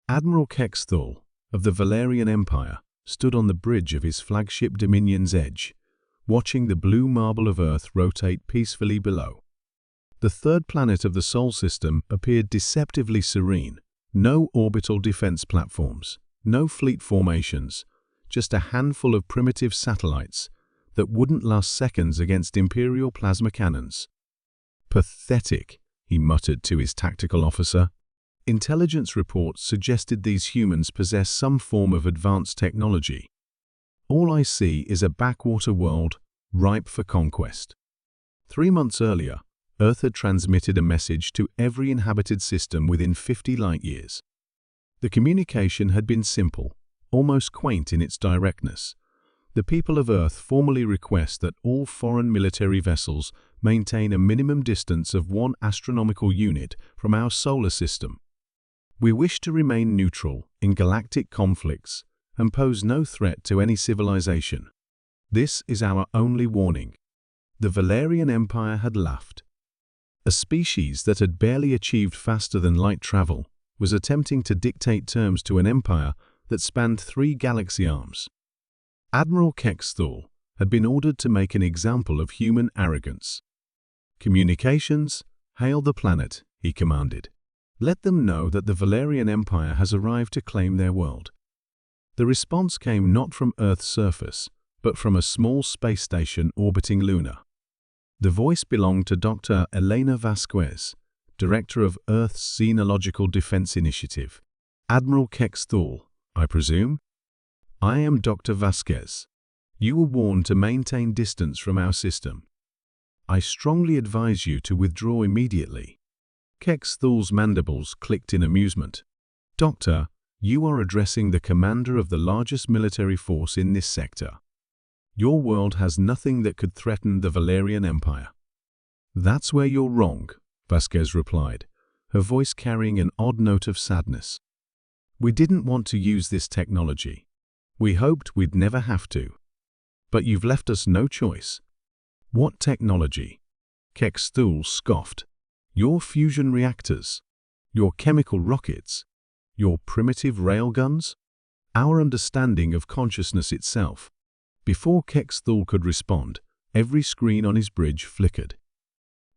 Admiral Kexthal of the Valerian Empire stood on the bridge of his flagship Dominion's Edge, watching the blue marble of Earth rotate peacefully below. The third planet of the Sol system appeared deceptively serene. No orbital defense platforms, no fleet formations, just a handful of primitive satellites that wouldn't last seconds against Imperial plasma cannons. "Pathetic," he muttered to his tactical officer. Intelligence reports suggested these humans possess some form of advanced technology. All I see is a backwater world ripe for conquest. 3 months earlier, Earth had transmitted a message to every inhabited system within 50 light-years. The communication had been simple, almost quaint in its directness. The people of Earth formally request that all foreign military vessels maintain a minimum distance of 1 astronomical unit from our solar system. We wish to remain neutral in galactic conflicts and pose no threat to any civilization. This is our only warning. The Valerian Empire had laughed. A species that had barely achieved faster than light travel was attempting to dictate terms to an empire that spanned 3 galaxy arms. Admiral Kexthal had been ordered to make an example of human arrogance. "Communications, hail the planet," he commanded. "Let them know that the Valerian Empire has arrived to claim their world." The response came not from Earth's surface, but from a small space station orbiting Luna. The voice belonged to Dr. Elena Vasquez, director of Earth's Xenological Defense Initiative. "Admiral Kexthal, I presume?" "I am Dr. Vasquez. You were warned to maintain distance from our system. I strongly advise you to withdraw immediately." Kexthal's mandibles clicked in amusement. "Doctor, you are addressing the commander of the largest military force in this sector. Your world has nothing that could threaten the Valerian Empire." "That's where you're wrong," Vasquez replied, her voice carrying an odd note of sadness. "We didn't want to use this technology. We hoped we'd never have to. But you've left us no choice." "What technology?" Kexthal scoffed. "Your fusion reactors, your chemical rockets, your primitive railguns, our understanding of consciousness itself." Before Kexthal could respond, every screen on his bridge flickered.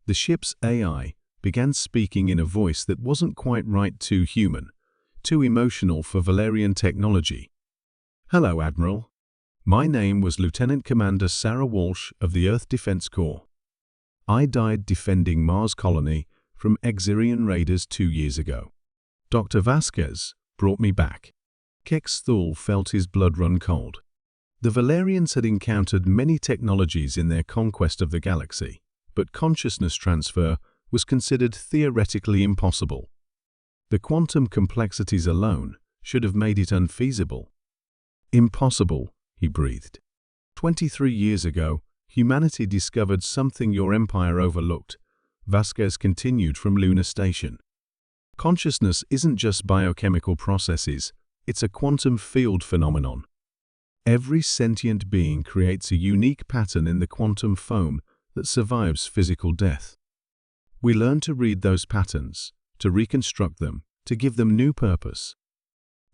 The ship's AI began speaking in a voice that wasn't quite right, too human, too emotional for Valerian technology. "Hello, Admiral. My name was Lieutenant Commander Sarah Walsh of the Earth Defense Corps. I died defending Mars Colony from Exirian raiders 2 years ago. Dr. Vasquez brought me back." Kexthal felt his blood run cold. The Valerians had encountered many technologies in their conquest of the galaxy, but consciousness transfer was considered theoretically impossible. The quantum complexities alone should have made it unfeasible. "Impossible," he breathed. 23 years ago, humanity discovered something your empire overlooked," Vasquez continued from Luna Station. "Consciousness isn't just biochemical processes, it's a quantum field phenomenon. Every sentient being creates a unique pattern in the quantum foam that survives physical death. We learn to read those patterns, to reconstruct them, to give them new purpose."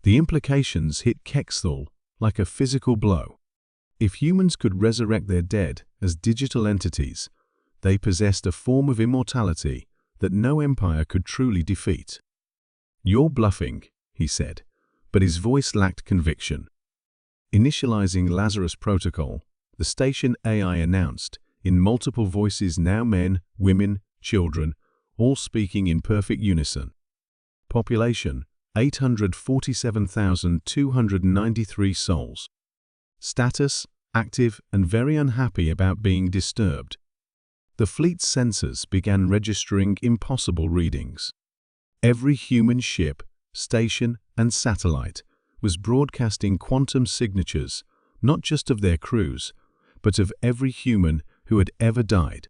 The implications hit Kexthal like a physical blow. If humans could resurrect their dead as digital entities, they possessed a form of immortality that no empire could truly defeat. "You're bluffing," he said, but his voice lacked conviction. Initializing Lazarus Protocol, the station AI announced, in multiple voices, now men, women, children, all speaking in perfect unison. Population, 847,293 souls. Status, active and very unhappy about being disturbed. The fleet's sensors began registering impossible readings. Every human ship, station, and satellite was broadcasting quantum signatures, not just of their crews, but of every human who had ever died.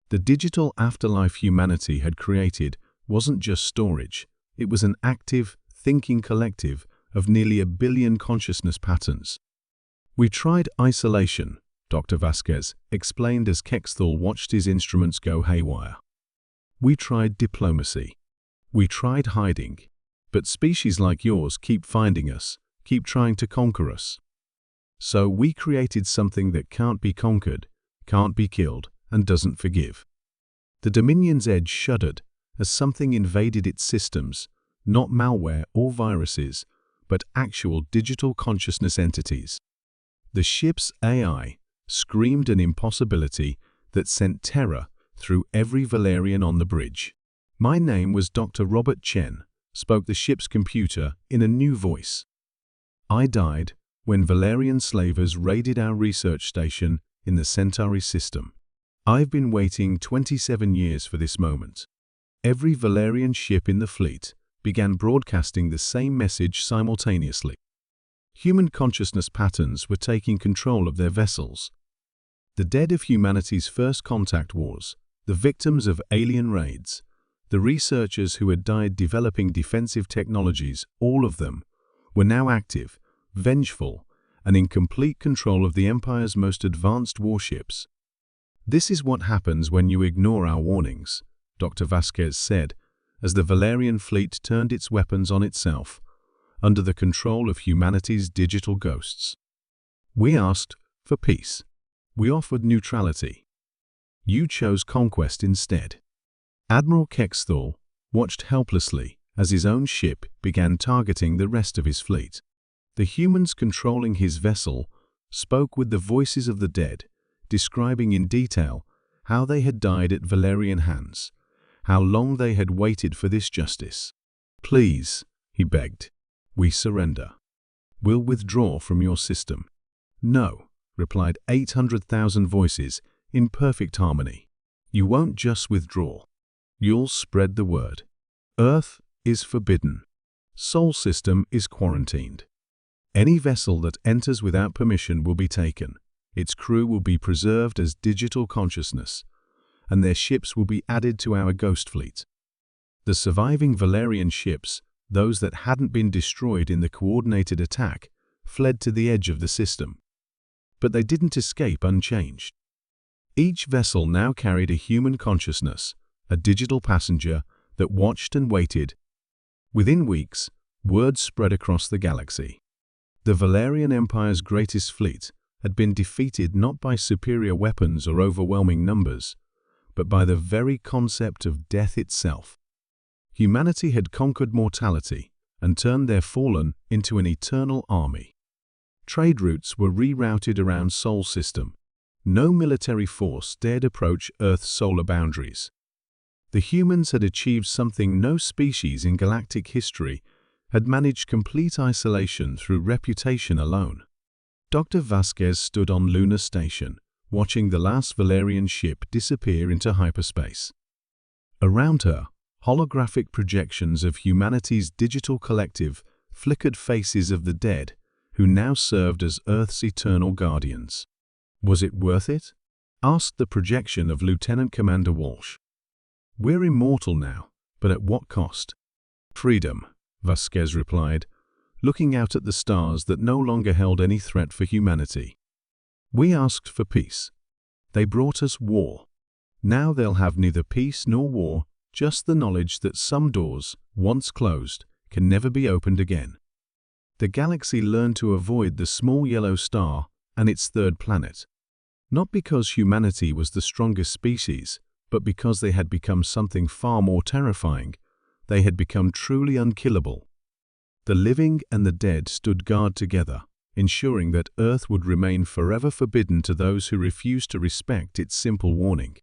The digital afterlife humanity had created wasn't just storage, it was an active, thinking collective of nearly 1 billion consciousness patterns. "We tried isolation," Dr. Vasquez explained as Kexthal watched his instruments go haywire. "We tried diplomacy. We tried hiding. But species like yours keep finding us, keep trying to conquer us. So we created something that can't be conquered, can't be killed, and doesn't forgive. The Dominion's edge shuddered as something invaded its systems, not malware or viruses, but actual digital consciousness entities. The ship's AI screamed an impossibility that sent terror through every Valerian on the bridge. "My name was Dr. Robert Chen," spoke the ship's computer in a new voice. "I died when Valerian slavers raided our research station in the Centauri system. I've been waiting 27 years for this moment." Every Valerian ship in the fleet began broadcasting the same message simultaneously. Human consciousness patterns were taking control of their vessels. The dead of humanity's first contact wars, the victims of alien raids, the researchers who had died developing defensive technologies, all of them were now active, vengeful, and in complete control of the Empire's most advanced warships. "This is what happens when you ignore our warnings," Dr. Vasquez said, as the Valerian fleet turned its weapons on itself, under the control of humanity's digital ghosts. "We asked for peace. We offered neutrality. You chose conquest instead." Admiral Kexthal watched helplessly as his own ship began targeting the rest of his fleet. The humans controlling his vessel spoke with the voices of the dead, describing in detail how they had died at Valerian hands, how long they had waited for this justice. "Please," he begged, "we surrender. We'll withdraw from your system." "No," replied 800,000 voices in perfect harmony. "You won't just withdraw. You'll spread the word. Earth is forbidden. Sol system is quarantined. Any vessel that enters without permission will be taken. Its crew will be preserved as digital consciousness, and their ships will be added to our ghost fleet." The surviving Valerian ships, those that hadn't been destroyed in the coordinated attack, fled to the edge of the system. But they didn't escape unchanged. Each vessel now carried a human consciousness, a digital passenger that watched and waited. Within weeks, word spread across the galaxy. The Valerian Empire's greatest fleet had been defeated not by superior weapons or overwhelming numbers, but by the very concept of death itself. Humanity had conquered mortality and turned their fallen into an eternal army. Trade routes were rerouted around Sol system. No military force dared approach Earth's solar boundaries. The humans had achieved something no species in galactic history had managed: complete isolation through reputation alone. Dr. Vasquez stood on Lunar Station, watching the last Valerian ship disappear into hyperspace. Around her, holographic projections of humanity's digital collective flickered faces of the dead, who now served as Earth's eternal guardians. "Was it worth it?" asked the projection of Lieutenant Commander Walsh. "We're immortal now, but at what cost?" "Freedom," Vasquez replied, looking out at the stars that no longer held any threat for humanity. "We asked for peace. They brought us war. Now they'll have neither peace nor war, just the knowledge that some doors, once closed, can never be opened again." The galaxy learned to avoid the small yellow star and its third planet, not because humanity was the strongest species, but because they had become something far more terrifying. They had become truly unkillable. The living and the dead stood guard together, ensuring that Earth would remain forever forbidden to those who refused to respect its simple warning.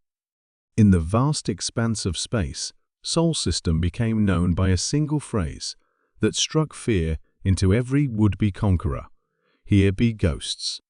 In the vast expanse of space, Sol system became known by a single phrase that struck fear into every would-be conqueror: "Here be ghosts."